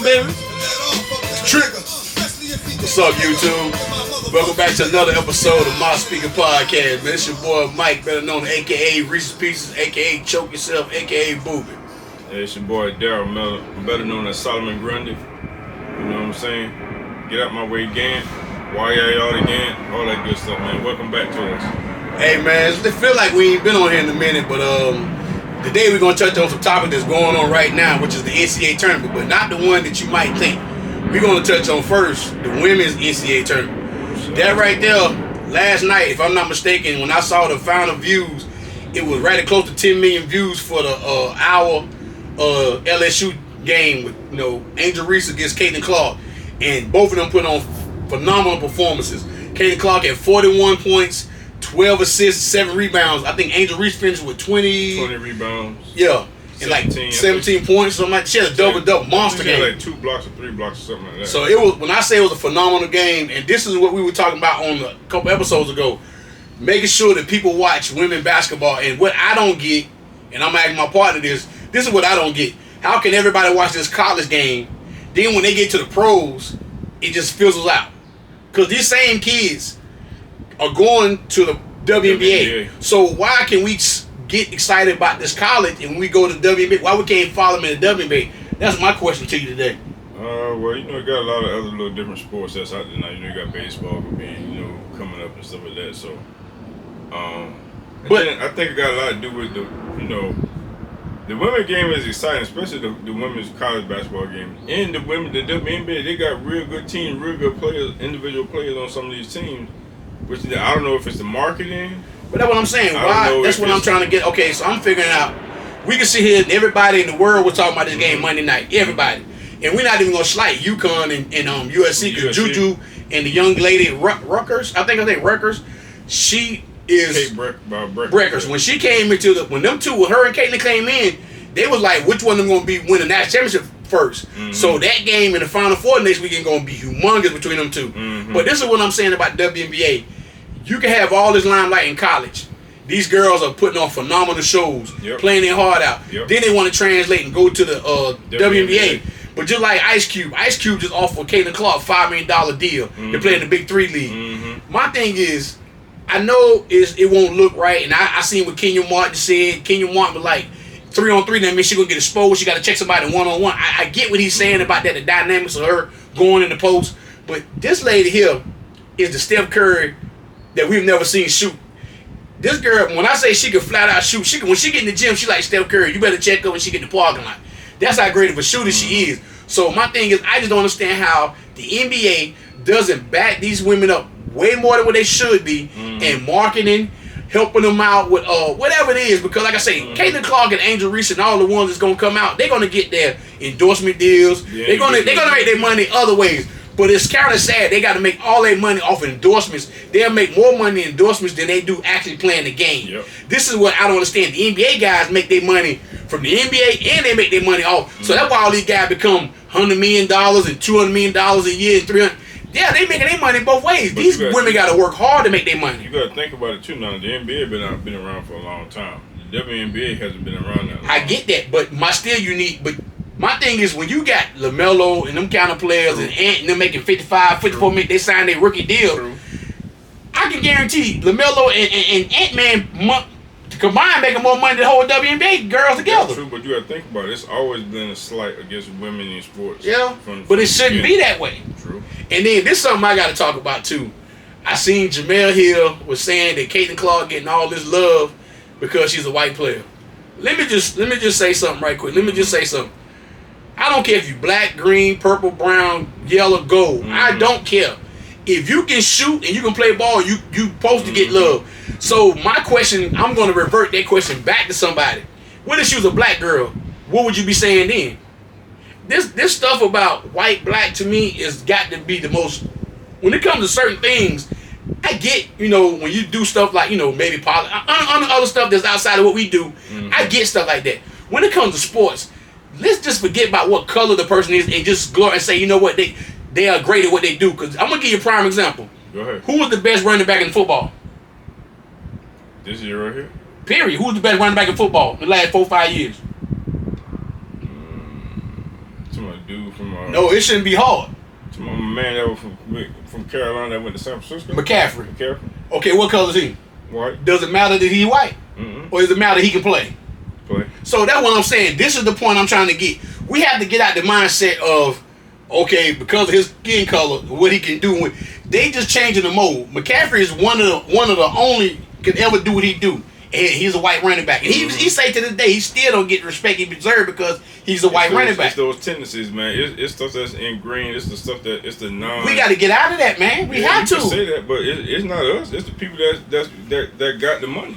baby. Trigger. What's up, YouTube? Welcome back to another episode of My Speaker Podcast, man. It's your boy Mike, better known as AKA Reese's Pieces, AKA Choke Yourself, AKA Booby. Hey, it's your boy Daryl Miller, better known as Solomon Grundy. You know what I'm saying? Get out my way again. Why y'all again? All that good stuff, man. Welcome back to us. Hey, man, it feel like we ain't been on here in a minute, but today we're going to touch on some topic that's going on right now, which is the NCAA tournament, but not the one that you might think. We're going to touch on first the women's NCAA tournament. That right there, last night, if I'm not mistaken, when I saw the final views, it was right at close to 10 million views for the hour LSU game with Angel Reese against Caitlin Clark, and both of them put on phenomenal performances. Caitlin Clark had 41 points, 12 assists, 7 rebounds. I think Angel Reese finished with 20 rebounds. Yeah. And 17 points, something like that. She had a double monster game. Like 2 blocks or 3 blocks or something like that. So it was, when I say it was a phenomenal game, and this is what we were talking about on a couple episodes ago, making sure that people watch women basketball. And what I don't get, and I'm asking my partner this is what I don't get. How can everybody watch this college game, then when they get to the pros, it just fizzles out? Because these same kids are going to the WNBA. So why can we get excited about this college and when we go to the WNBA? Why we can't follow them in the WNBA? That's my question to you today. Well, you got a lot of other little different sports that's out there now. You got baseball being, coming up and stuff like that. So, but then I think it got a lot to do with the women's game is exciting, especially the women's college basketball game. And the WNBA, they got real good teams, real good players, individual players on some of these teams. Which I don't know if it's the marketing. But that's what I'm saying. Why? That's what I'm trying to get. Okay, so I'm figuring out. We can sit here and everybody in the world was talking about this game Monday night. Everybody. And we're not even going to slight UConn and USC because Juju and the young lady Rutgers, I think Rutgers, she is Breakers. When she came into when them two, when her and Caitlin came in, they was like, which one of them going to be winning that championship first? Mm-hmm. So that game in the Final Four next weekend going to be humongous between them two. Mm-hmm. But this is what I'm saying about WNBA. You can have all this limelight in college. These girls are putting on phenomenal shows, playing their heart out. Yep. Then they want to translate and go to the WNBA. But just like Ice Cube just offered Caitlin Clark $5 million deal to play in the Big 3 league. Mm-hmm. My thing is, I know it won't look right, and I seen what Kenya Martin said. Kenya Martin was like, 3-on-3, that means she gonna get exposed. She got to check somebody 1-on-1. I get what he's saying about that, the dynamics of her going in the post. But this lady here is the Steph Curry that we've never seen shoot. This girl, when I say she can flat out shoot, when she get in the gym, she like Steph Curry. You better check her when she get in the parking lot. That's how great of a shooter she is. So my thing is, I just don't understand how the NBA doesn't back these women up way more than what they should be, and marketing, helping them out with whatever it is. Because like I say, Caitlin Clark and Angel Reese and all the ones that's gonna come out, they're gonna get their endorsement deals. They're gonna make their money other ways. But it's kind of sad. They got to make all their money off of endorsements. They'll make more money in endorsements than they do actually playing the game. Yep. This is what I don't understand. The NBA guys make their money from the NBA and they make their money off. So that's why all these guys become $100 million and $200 million a year and $300. Yeah, they making their money both ways. But these women got to work hard to make their money. You got to think about it too now. The NBA been around for a long time. The WNBA hasn't been around that long. I get that, but my thing is, when you got LaMelo and them kind of players and Ant and them making 54 million, they signed their rookie deal. I can guarantee LaMelo and Ant-Man combined making more money than the whole WNBA girls together. That's true, but you got to think about it. It's always been a slight against women in sports. Yeah, but it shouldn't be that way. True. And then this is something I got to talk about too. I seen Jamel Hill was saying that Caitlin Clark getting all this love because she's a white player. Let me just say something right quick. I don't care if you black, green, purple, brown, yellow, gold. I don't care. If you can shoot and you can play ball, you supposed to get love. So my question, I'm going to revert that question back to somebody. What if she was a black girl? What would you be saying then? This stuff about white, black to me is got to be the most. When it comes to certain things, I get, when you do stuff like, maybe other stuff that's outside of what we do, I get stuff like that. When it comes to sports, let's just forget about what color the person is and just go and say, you know what, they are great at what they do. Because I'm going to give you a prime example. Go ahead. Who was the best running back in football? This year right here? Period. Who was the best running back in football in the last 4 or 5 years? Somebody dude from no, it shouldn't be hard. To my man that was from Carolina that went to San Francisco. McCaffrey. Okay, what color is he? White. Does it matter that he white? Or does it matter he can play? Play. So that's what I'm saying. This is the point I'm trying to get. We have to get out the mindset of, okay, because of his skin color, what he can do. They just changing the mold. McCaffrey is one of the only can ever do what he do. And he's a white running back. And he say to this day, he still don't get the respect he deserves because he's a white running back. It's those tendencies, man. It's stuff that's ingrained. It's the stuff it's the non. We got to get out of that, man. We have to. You can say that, but it's not us. It's the people that got the money.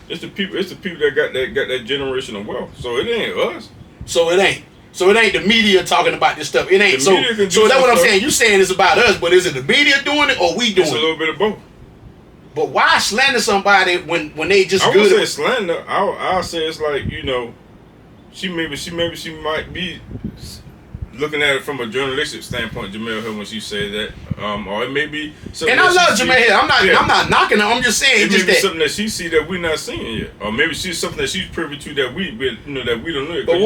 It's the people. It's the people that got that generational wealth. So it ain't us. So it ain't the media talking about this stuff. It ain't. So that's what I'm saying. You saying it's about us, but is it the media doing it or we doing it? It's a little bit of both. But why slander somebody when they just I good? I wouldn't say slander. I'll say it's like, she might be looking at it from a journalistic standpoint, Jamel Hill, when she said that, or it may be something. And I love Jamel Hill. I'm not knocking her. I'm just saying it may be something that she see that we're not seeing yet, or maybe she's something that she's privy to that we don't know. But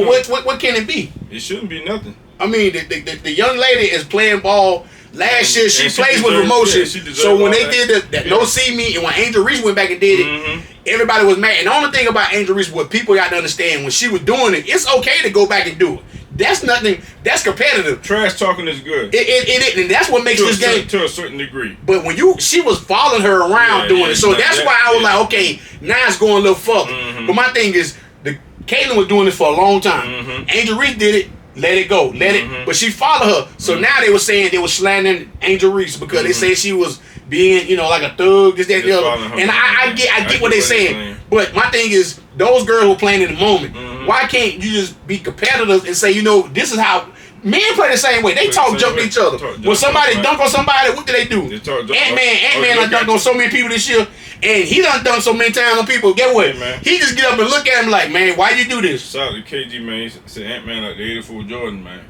what can it be? It shouldn't be nothing. I mean, the young lady is playing ball. Last year, she plays with emotion. So when they did that No See Me, and when Angel Reese went back and did it, everybody was mad. And the only thing about Angel Reese, what people got to understand, when she was doing it, it's okay to go back and do it. That's nothing. That's competitive. Trash talking is good. And that's what makes this game to a certain degree. But when she was following her around doing it, so that's why I was like, okay, now it's going a little further. But my thing is, Caitlyn was doing this for a long time. Angel Reese did it. Let it go. Let it. But she followed her. So now they were saying they were slandering Angel Reese because they said she was being, like a thug, this, that, the other. And I get what they're saying. But my thing is, those girls were playing in the moment. Why can't you just be competitive and say, this is how men play the same way? They talk jump to each other. When somebody dunk on somebody, what do they do? Ant-Man done dunked on so many people this year. And he done so many times on people. Get what? He just get up and look at him like, man, why you do this? Shout out to KG, man. He said Ant-Man like the 84 Jordan, man.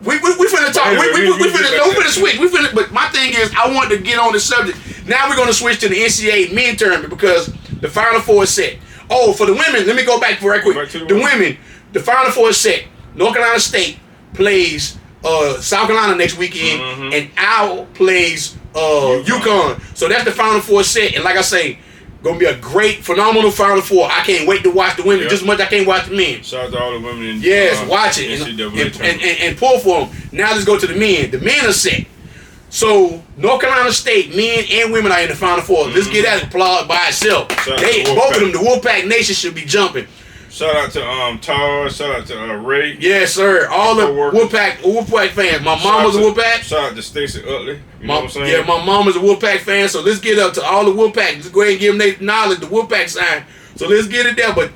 We finna talk. We finna switch. But my thing is, I want to get on the subject. Now we're gonna switch to the NCAA men tournament because the Final Four is set. Oh, for the women, let me go back right quick. The women, the Final Four is set. North Carolina State plays South Carolina next weekend, and Iowa plays UConn. So that's the Final Four set. And like I say, gonna be a great, phenomenal Final Four. I can't wait to watch the women just as much as I can't watch the men. Shout out to all the women. Watch it and pull for them. Now let's go to the men. The men are set. So North Carolina State, men and women are in the Final Four. Let's get that applaud by itself. Both of them, the Wolfpack Nation should be jumping. Shout out to Tar. Shout out to Ray. Yes, sir. All the Wolfpack fans. My mom was a Wolfpack. Shout out to Stacey Utley. You know what I'm saying? Yeah, my mom is a Wolfpack fan. So let's get up to all the Wolfpack. Let's go ahead and give them their knowledge, the Wolfpack sign. So let's get it there. But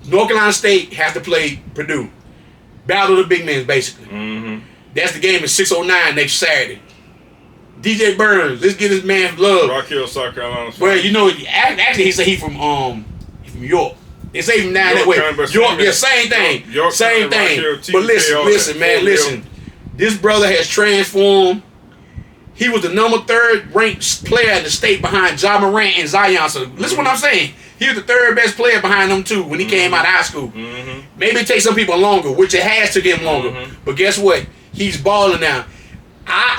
North Carolina State has to play Purdue. Battle of the big men, basically. That's the game at 6:09 next Saturday. DJ Burns, let's get this man love. Rock Hill, South Carolina. Well, actually he said he from York. They say him down that way. York, yeah, same thing. Same thing. But listen, man. This brother has transformed. He was the number 3rd ranked player in the state behind Ja Morant and Zion. So listen what I'm saying. He was the 3rd best player behind them two when he came out of high school. Maybe it takes some people longer, which it has to get longer. But guess what? He's balling now. I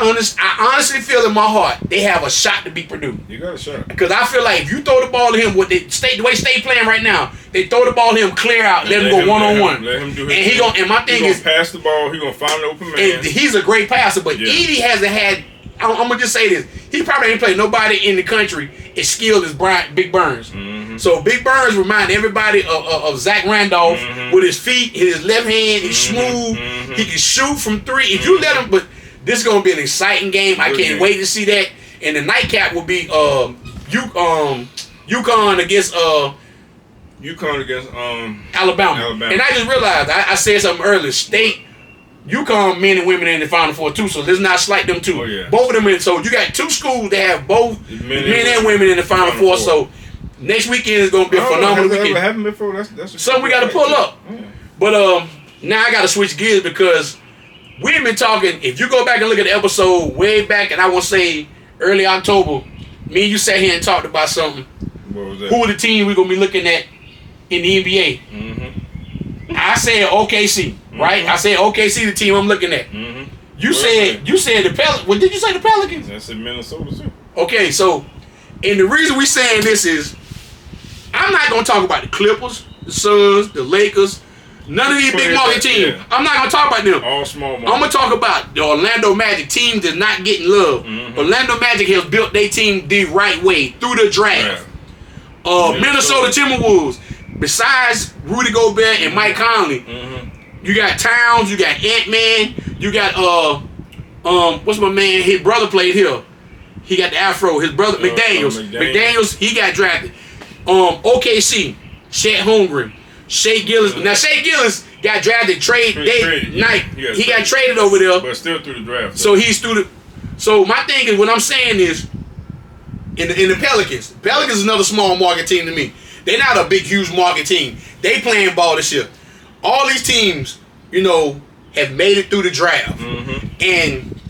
honestly feel in my heart they have a shot to beat Purdue. You got a shot. Because I feel like if you throw the ball to him, the way State playing right now, they throw the ball to him, clear out, let him go one-on-one. Let him do his thing. And my thing is, pass the ball. He gonna find an open man. And he's a great passer, but Edie hasn't had. I'm gonna just say this: he probably ain't played nobody in the country as skilled as Big Burns. So Big Burns remind everybody of Zach Randolph with his feet, his left hand, he's smooth. He can shoot from 3. If you let him, but this is gonna be an exciting game. I can't wait to see that. And the nightcap will be UConn against Alabama. And I just realized I said something earlier. State, UConn men and women in the Final Four too. So let's not slight them too. Both of them in. So you got 2 schools that have both men and women in the Final Four. So next weekend is gonna be a phenomenal weekend. That's something we got to pull up. But now I got to switch gears because we've been talking. If you go back and look at the episode way back, and I want to say early October, me and you sat here and talked about something. What was that? Who are the team we're gonna be looking at in the NBA? I said OKC. right? I said OKC the team I'm looking at. You said the Pelicans. What did you say, the Pelicans? I said Minnesota too. Okay, so and the reason we saying this is I'm not gonna talk about the Clippers, the Suns, the Lakers, none of these big market teams. Yeah. I'm not gonna talk about them. All small market. I'm gonna talk about the Orlando Magic team that's not getting love. Orlando Magic has built their team the right way through the draft. Minnesota Timberwolves, besides Rudy Gobert and Mike Conley, you got Towns, you got Ant-Man, you got what's my man? His brother played here. He got the afro. His brother McDaniels, he got drafted. OKC, Chet Holmgren, Shea Gillis. Now Shea Gillis got drafted night. He got traded over there, but still through the draft. So he's through the. So my thing is, what I'm saying is, in the Pelicans is another small market team to me. They're not a big, huge market team. They playing ball this year. All these teams, have made it through the draft. And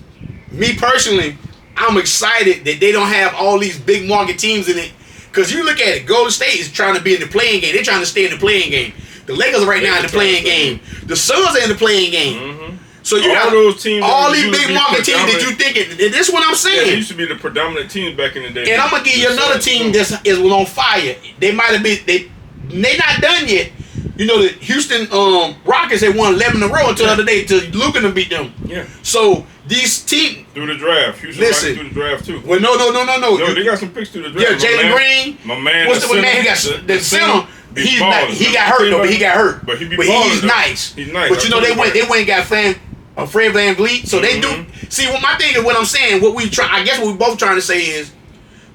me personally, I'm excited that they don't have all these big market teams in it. Because you look at it, Golden State is trying to be in the playing game. They're trying to stay in the playing game. The Lakers are right now in the playing game. The Suns are in the playing game. So you got those teams, all these big market teams that you thinking. This is what I'm saying. Yeah, they used to be the predominant team back in the day. And I'm gonna give you another team that is on fire. They might have been they not done yet. The Houston Rockets had won 11 in a row until the other day till Luka beat them. Yeah. So these teams through the draft. Houston Rockets through the draft too. Well, no. No, they got some picks through the draft. Yeah, Jalen Green. My man. What's the man who got the center? He got hurt though. But he got hurt. But he's nice. He's nice. But they went and got Fred VanVleet. So they do. See, what my thing is, what I'm saying, I guess what we both trying to say is,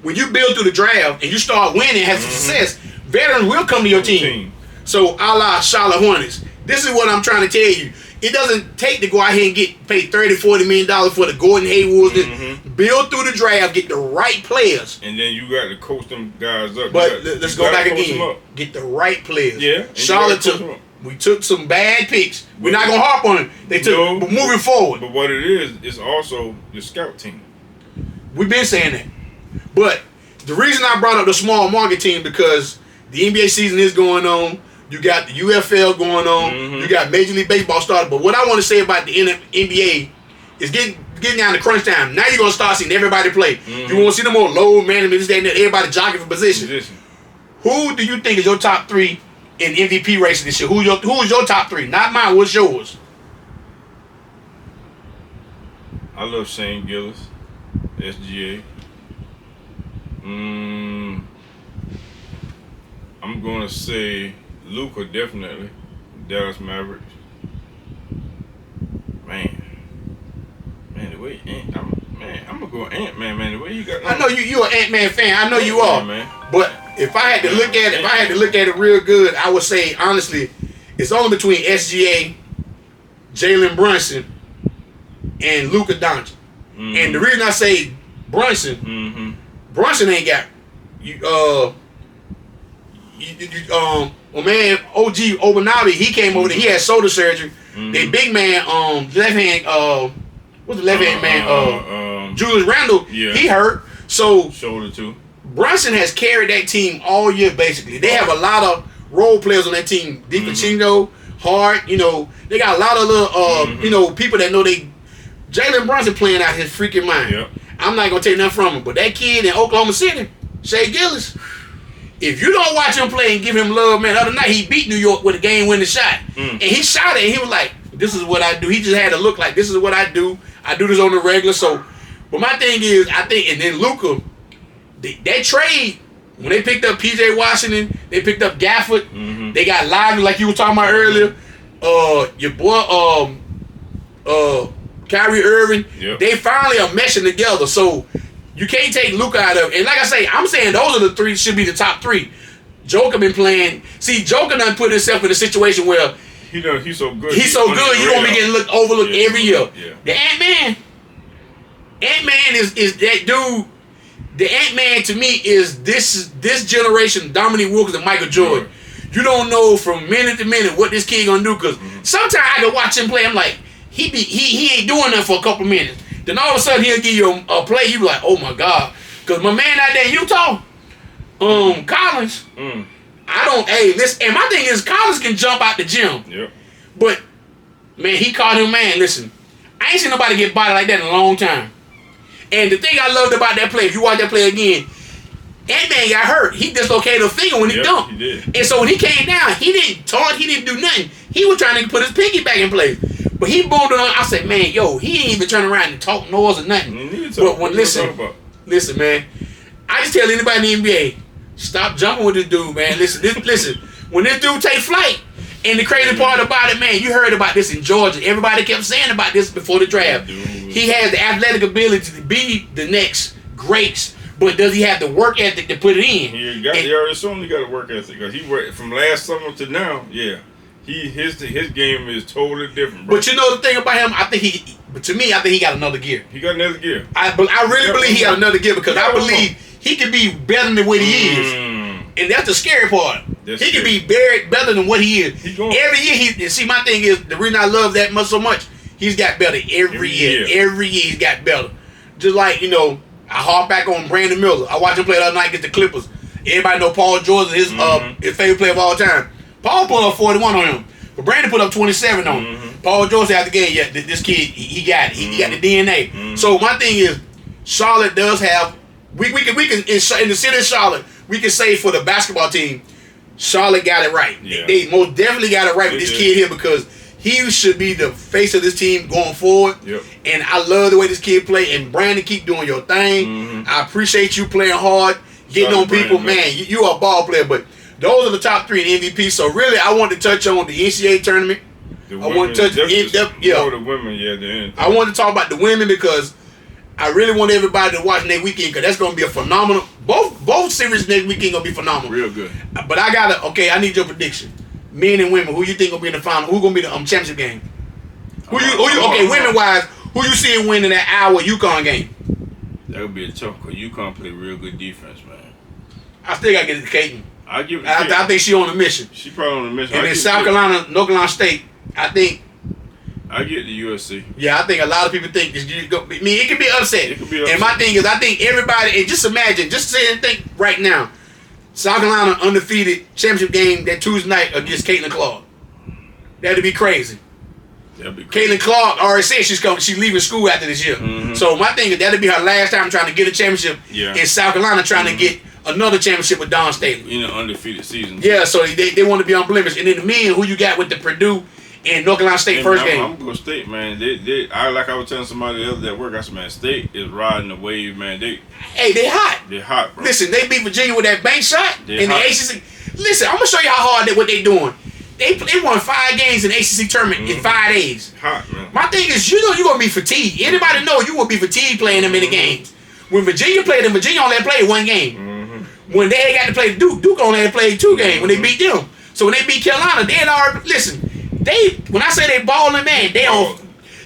when you build through the draft and you start winning, have success, veterans will come to your team. So, a la Charlotte Hornets. This is what I'm trying to tell you. It doesn't take to go out here and get paid $30-40 million for the Gordon Haywards. Build through the draft, get the right players. And then you got to coach them guys up. But let's go back again. Get the right players. Yeah. Charlotte we took some bad picks. We're not going to harp on it. But moving forward. But what it is also your scout team. We've been saying that. But the reason I brought up the small market team, because the NBA season is going on. You got the UFL going on. You got Major League Baseball started. But what I want to say about the NBA is getting down to crunch time. Now you're going to start seeing everybody play. You want to see them more load management, this, that, and that, everybody jockeying for position. Who do you think is your top three in MVP racing this year? Who is your top three? Not mine. What's yours? I love Shane Gillis, SGA. I'm going to say Luka, definitely. Dallas Mavericks. Man, the way I'm gonna go Ant-Man, man. The way you got. I know you're an Ant-Man fan. I know you are. Man. But if I had to look at it, real good, I would say honestly, it's only between SGA, Jalen Brunson, and Luka Doncic. And the reason I say Brunson, Brunson ain't got my man OG Obanabi, he came over there. He had shoulder surgery. The big man, left hand, what's the left hand man? Julius Randle, he hurt. So shoulder too. Brunson has carried that team all year. Basically, they have a lot of role players on that team. DiVincenzo, Hart. They got a lot of little, people that know they. Jalen Brunson playing out his freaking mind. Yep. I'm not gonna take nothing from him, but that kid in Oklahoma City, Shea Gillis. If you don't watch him play and give him love, man, the other night he beat New York with a game-winning shot. And he shot it and he was like, this is what I do. He just had to look like, this is what I do. I do this on the regular. So, but my thing is, I think, and then Luka, that trade, when they picked up P.J. Washington, they picked up Gafford, they got Lively, like you were talking about earlier, your boy, Kyrie Irving, they finally are meshing together. So, you can't take Luka out of it. And like I say, I'm saying those are the three, should be the top three. Joker been playing. See, Joker done put himself in a situation where he's so good. He's so good, you don't be getting overlooked every year. Yeah. The Ant-Man is that dude. The Ant-Man to me is this generation Dominique Wilkins and Michael Jordan. You don't know from minute to minute what this kid gonna do, because sometimes I can watch him play. I'm like, he ain't doing that for a couple minutes. Then all of a sudden he'll give you a play. You be like, oh my God, because my man out there in Utah, Collins. Listen. And my thing is, Collins can jump out the gym. Yep. But Man, he caught him, man. Listen, I ain't seen nobody get bodied like that in a long time. And the thing I loved about that play, if you watch that play again, that man got hurt. He dislocated a finger when he dunked. He did. And so when he came down, he didn't taunt, he didn't do nothing. He was trying to put his pinky back in place. But he boomed it on. I said, man, yo, he ain't even turn around and talk noise or nothing. But when listen, man, I just tell anybody in the NBA, stop jumping with this dude, man. Listen. When this dude take flight, and the crazy part about it, man, you heard about this in Georgia. Everybody kept saying about this before the draft. He has the athletic ability to be the next greats, but does he have the work ethic to put it in? He already assumed he got a work ethic because he worked from last summer to now. Yeah, his game is totally different, bro. But you know the thing about him, I think he got another gear. He got another gear. I really believe he got another gear because I believe he can be better than what he is. And that's the scary part. He can be better than what he is. Every year, see, my thing is, the reason I love that much so much, he's got better every year. Every year he's got better. Just like, I harp back on Brandon Miller. I watched him play the other night against the Clippers. Everybody know Paul George is his favorite player of all time. Paul put up 41 on him, but Brandon put up 27 on him. Paul George after the game, yeah, this kid, he got it. He got the DNA. So my thing is, Charlotte does have, we can in the city of Charlotte, we can say for the basketball team, Charlotte got it right. Yeah. They most definitely got it right with this kid here because he should be the face of this team going forward. Yep. And I love the way this kid play. And Brandon, keep doing your thing. I appreciate you playing hard, getting on people. Man, you are a ball player. But those are the top 3 in MVP. So really, I want to touch on the NCAA tournament. I want to touch the women. I want to talk about the women because I really want everybody to watch next weekend because that's going to be a phenomenal. Both series next weekend going to be phenomenal. Real good. But I need your prediction. Men and women, who you think going to be in the final? Who going to be the championship game? Women wise, who you seeing winning that Iowa UConn game? That would be a tough because UConn play real good defense, man. I still got to get it to Caden. I give it to Caden. I think she on a mission. She probably on a mission. And in South Carolina, North Carolina State, I think. I get the USC. Yeah, I think a lot of people think it could be upset. It could be upset. And my thing is, I think everybody, and just imagine, just say and think right now, South Carolina undefeated championship game that Tuesday night against Caitlin Clark. That'd be crazy. Caitlin Clark already said she's leaving school after this year. So my thing is that'll be her last time trying to get a championship in South Carolina, trying to get another championship with Dawn Staley. In an undefeated season. Yeah, so they want to be unblemished. And then the men, who you got with the Purdue and North Carolina State first game? I'm going to State, man. Like I was telling somebody the other day at work, I said, man, State is riding the wave, man. They hot. They're hot, bro. Listen, they beat Virginia with that bank shot in the ACC. Listen, I'm going to show you how hard what they doing. They won 5 games in the ACC tournament in 5 days. Hot, man. My thing is, you're going to be fatigued. Anybody know you will be fatigued playing them in the games. When Virginia played them, Virginia only had played 1 game. When they got to play Duke only had played 2 games when they beat them. So when they beat Carolina, they had already, listen, when I say they balling, man, they on,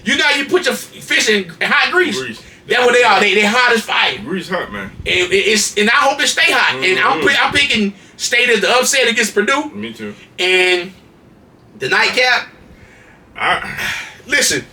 you put your fish in hot grease. That's what they are. They hot as fire. Grease hot, man. And I hope it stay hot. And I'm picking State as the upset against Purdue. Me too. And the nightcap. Listen,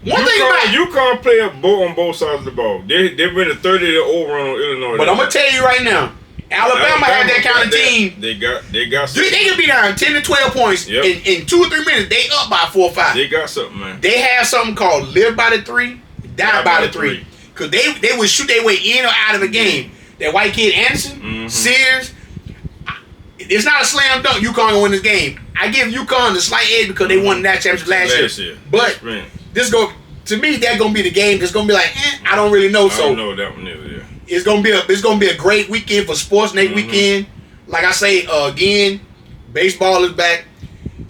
one thing about UConn play on both sides of the ball. They win a 30-0 run on Illinois. But I'm gonna tell you right now, Alabama had that kind of team. They got something. They can be down 10 to 12 points in 2 or 3 minutes. They up by 4 or 5. They got something, man. They have something called live by the 3, die by the 3. Because they would shoot their way in or out of a game. That white kid Anderson, Sears. It's not a slam dunk. UConn gonna win this game. I give UConn the slight edge because they won that championship last year. But to me, that's gonna be the game. That's gonna be like, I don't really know. I don't know that one either. Yeah. It's gonna be a great weekend for sports next weekend. Like I say again, baseball is back.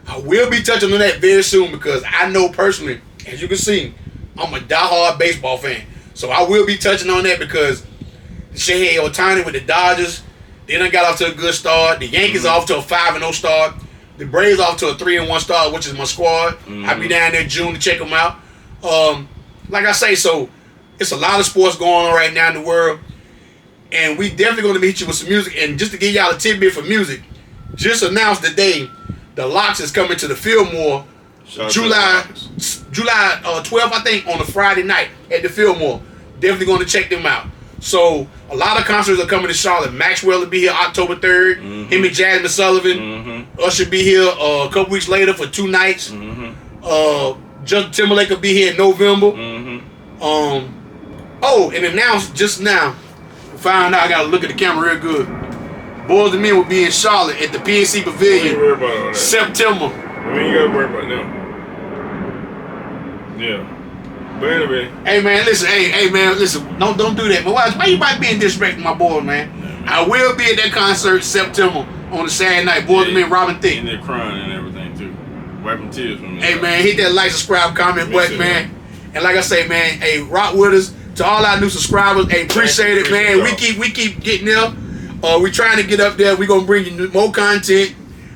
I will be touching on that very soon because I know personally, as you can see, I'm a diehard baseball fan. So I will be touching on that because Shohei Ohtani with the Dodgers, they done got off to a good start. The Yankees off to a 5-0 start. The Braves off to a 3-1 start, which is my squad. I'll be down there in June to check them out. Like I say, so it's a lot of sports going on right now in the world. And we definitely going to hit you with some music. And just to give y'all a tidbit for music, just announced today, the Locks is coming to the Fillmore July 12th, I think, on a Friday night at the Fillmore. Definitely going to check them out. So a lot of concerts are coming to Charlotte. Maxwell will be here October 3rd. Him and Jasmine Sullivan. Us should be here a couple weeks later for 2 nights. Justin Timberlake will be here in November. Mm-hmm. And announced just now. Found out. I gotta look at the camera real good. Boys and Men will be in Charlotte at the PNC Pavilion. Don't worry about all that. September. We ain't gotta worry about them. Yeah. But anyway. Hey man, listen. Hey man, listen. Don't do that. But why you might be disrespecting my boy, man? I will be at that concert September on a Saturday night. Boys and Men, Robin Thicke. And they're crying and everything too, wiping tears from me. Hey man, hit that like, subscribe, comment button, man. And like I say, man, hey, rock with us. To all our new subscribers, hey, appreciate it, man. We keep getting there. We trying to get up there. We gonna bring you more content.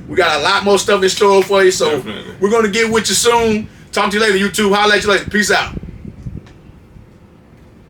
We got a lot more stuff in store for you. So Definitely. We're gonna get with you soon. Talk to you later, YouTube. Holla at you later. Peace out.